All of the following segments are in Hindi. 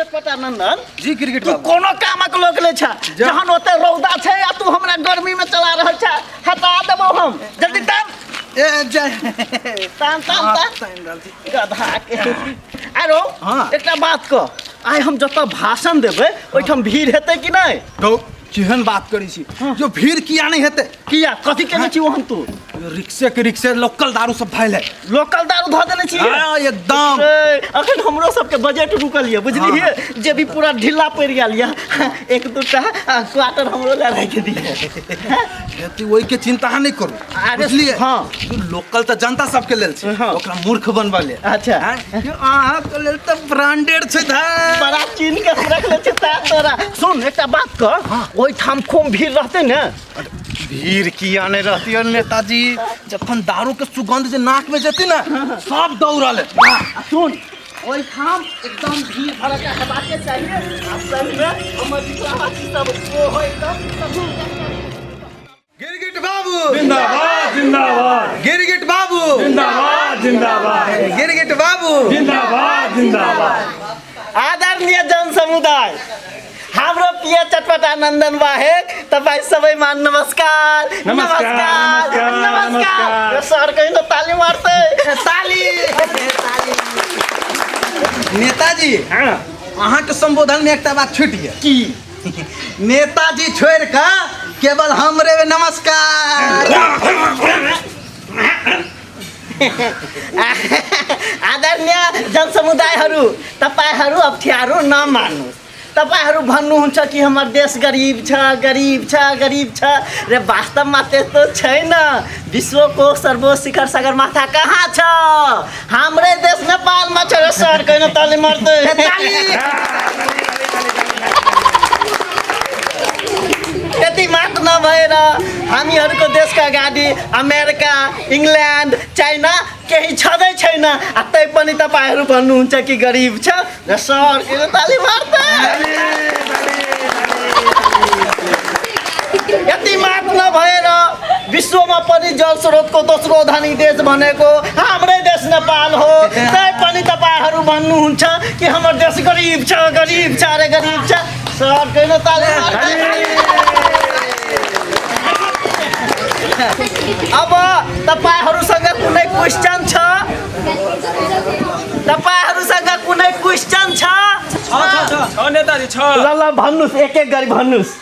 चटपटा नंदन जी गिरगिट तू बाबू कोनो कामक लोग ले छ जहन ओते रौदा छै या तू हमरा गर्मी में चला रहल छ हटा देबो हम जल्दी टान ए जय टान गधा के आरो एकटा बात क आइ हम जतऽ भाषण देबै ओइठम भीड़ हेतै कि नै तो केहन बात करी छी जो भीड़ किया नहीं हेतै किया कथि केने छी ओहन तू रिक्शे के रिक्शे लोकल दारू सब भइल है लोकल दारू धऽ देने छी हां एकदम अखन हमरो सबके बजट रुकल ये बुझलिए जे भी पूरा ढीला पड़ गेल ये एक दूटा क्वार्टर हमरो ले राख दिए हेती ओइ के चिंता नहीं करू बुझलिए हां लोकल त जनता सबके लेल छै ओकरा मूर्ख बनबा ले अच्छा अहाँ के लेल त ब्रांडेड छै धान बड़ा चीन के रख ले छै तोरा सुन एकटा बात कर ओइ ठाम खूब भीड़ रहते ने भीड़ किया नहीं रहती है नेताजी जखन दारू के सुगंध जे नाक में जेती ना सब दौड़ल सुन ओइ ठाम एकदम भीड़ भड़का हेबाक के चाहिए असल में हमर विश्वासी सब ओ होय एकदम गिरगिट बाबू जिंदाबाद जिंदाबाद गिरगिट बाबू जिंदाबाद जिंदाबाद गिरगिट बाबू जिंदाबाद जिंदाबाद आदरणीय जन समुदाय हाम्रो प्रिय चटपटा नंदन बाहेक तपाईं सबैमा नमस्कार नमस्कार, नमस्कार। सर कहीं तो ताली मारते ताली नेताजी अहाँ के संबोधन में एकटा बात छूट गया की नेताजी छोड़ के केवल हमरे नमस्कार आदरणीय जन समुदायहरू तपाईहरू अप्ठ्यारो नमान्नुहोस् तपाईहरू भन्नुहुन्छ कि हमर देश गरीब छ गरीब छ गरीब छ रे वास्तवमा त्यस्तो छैन विश्वको सर्वोच्च शिखर सगरमाथा कहाँ छ हाम्रै देश नेपालमा छ रे सर कहिन ताली मार्दै त्यति मात्र नभएर हामीहरूको देशका अगाडि अमेरिका इङ्ल्यान्ड चाइना केही छँदै छैन तै पनि तपाईहरू भन्नुहुन्छ कि गरिब छ र सर किन ताली मार्दै यति मात्र नभएर विश्वमा पनि जल स्रोतको दोस्रो धनी देश भनेको हाम्रै देश नेपाल हो तै पनि तपाईहरू भन्नुहुन्छ कि हाम्रो देश गरिब छ रे गरिब छ सर किन ताली मार्दै अब तपाईहरुसँग कुनै क्वेशन छ तपाईहरुसँग कुनै क्वेशन छ नेताजी छ ल ल भन्नुस् एक एक गरी भन्नुस्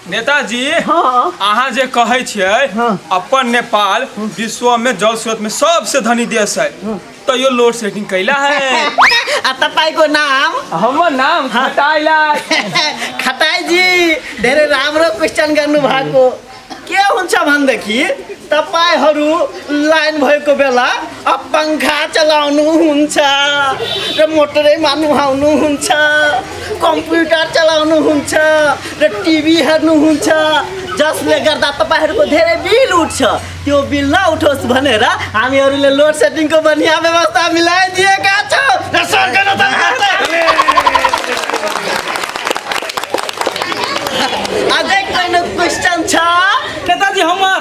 नेताजी अहाँ जे कहै छियै अपन नेपाल विश्व में जल स्रोत में सबसे धनी देश है तो यो लोड सेटिंग कैला है तपाईको नाम हमर नाम खटाईलाई खटाई जी धेरै राम्रो क्वेशन गर्नु भएको के हुन्छ भन्देखि तपाईहरू लाइन भएको बेला पंखा चलाउनु हुन्छ र मोटरैमा नुहाउनु हुन्छ कम्प्युटर चलाउनु हुन्छ र टिभी हेर्नु हुन्छ जसले गर्दा तपाईहरूको धेरै बिल उठ्छ त्यो बिल नउठोस् भनेर हामीहरूले लोड सेटिङको बढ़िया व्यवस्था मिलाइदिएका छौँ र सरकारले अझै कुनै क्वेशन छ नेताजी हमर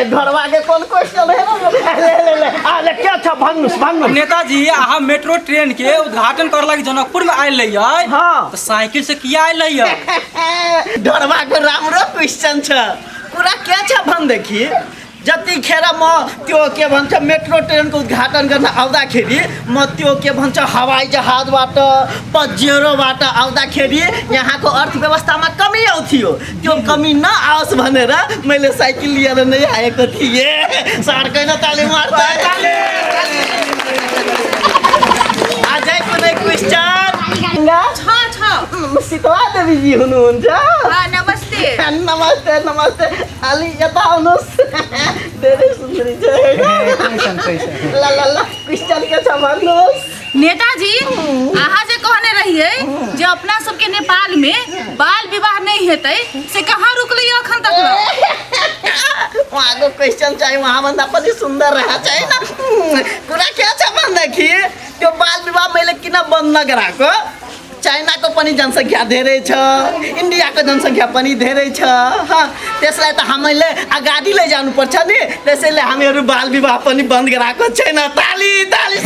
घरवा के कौन क्वेश्चन है ले क्या था भन्नुस् नेताजी अहाँ मेट्रो ट्रेन के उद्घाटन करलक जनकपुर में आयल रहियै तो साइकिल से किया आयल रहियै घरवा को राम्रो क्वेश्चन छ कुरा के छ भन्देखि जतिखेर म त्यो के भन्छ मेट्रो ट्रेनको उद्घाटन गर्न आउँदाखेरि म त्यो के भन्छ हवाई जहाजबाट पजेरोबाट आउँदाखेरि यहाँको अर्थव्यवस्थामा कमी आउँथ्यो त्यो कमी नआओस् भनेर मैले साइकल लिएर नै आएको थिएँ सरकै न ताली मार्दै अझै कुनै क्वेशन शीतला देवी जी हुनुहुन्छ नमस्ते नमस्ते अलि यता आउनुहोस् धेरै सुन्दरी छ ल क्वेश्चन के छ भन्नुहोस् नेताजी अहाँ जे कहने रहिए जे अपना सबके नेपाल में बाल विवाह नहीं हेतै से कहाँ रुकलै अखन तक वहाँको क्वेश्चन चाहिँ वहाँभन्दा पनि सुन्दर रहेको छैन कुरा के छ भन्दाखेरि त्यो बाल विवाह मैले किन बन्द नगराएको चाइनाको पनि जनसङ्ख्या धेरै छ इन्डियाको जनसङ्ख्या पनि धेरै छ त्यसलाई त हामीले अगाडि लैजानुपर्छ नि त्यसैले हामीहरू बाल विवाह पनि बन्द गराएको छैन ताली ताली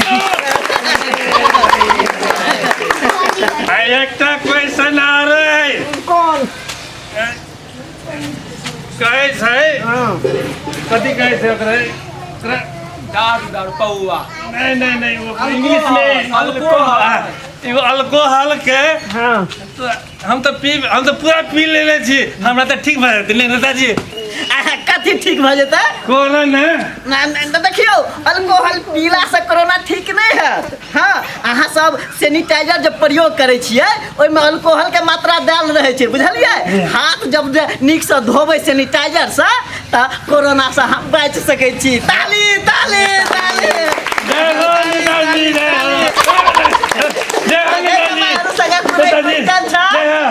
एकटा क्वेश्चन आ रहा है कौन कहे छै कथी कहे छै ओकरा दारू पौआ नहीं वो इंग्लिश में अल्कोहल एगो अल्कोहल के हम तो पूरा पी लेले छी हमरा तो ठीक भए जेतै नेताजी कथी ठीक भऽ जेतै कोरोना ना देखियौ अल्कोहल पीला से कोरोना ठीक नहीं हैत हाँ अहाँ सब सैनिटाइजर जब प्रयोग करै छियै ओहिमे अल्कोहल के मात्रा देल रहै छै बुझलियै हाथ जब नीक से धोबै सैनिटाइजर से तऽ कोरोना से अहाँ बचि सकै छी ताली ताली ताली जय हो नेताजी जय हो जय हो नेताजी जय हो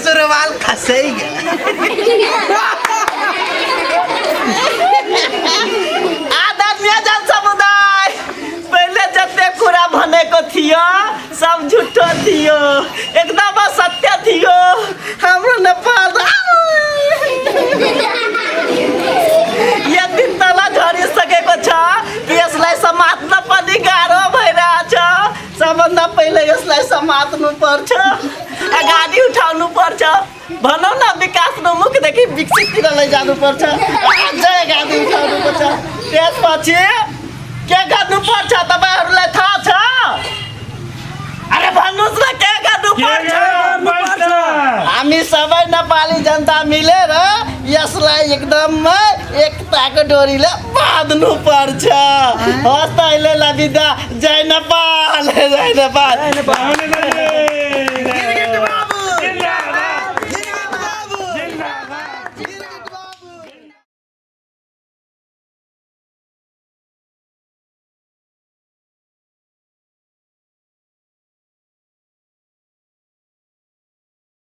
सुरवाल खसै आदरणीय जन समुदाय पहले जते कुरा भनेको थियो सब झुठो थियो एकदम सत्य थियो हाम्रो नेपाल यति तल झरिसकेको छ कि यसलाई समात्न पनि गाह्रो भइरहेछ सबभन्दा पहिले यसलाई समात्नु पर्छ अगाडि उठाउनु पर्छ भनौँ न विकासोन्मुखदेखि विकसिततिर लैजानु पर्छ अझै अगाडि उठाउनु पर्छ त्यसपछि के गर्नुपर्छ तपाईँहरूलाई थाहा छ अरे भन्नुहोस् न के गर्नुपर्छ हामी सबै नेपाली जनता मिलेर यसलाई एकदमै एकताको डोरीले बाँध्नु पर्छ हस् त अहिले बिदा जय नेपाल जय नेपाल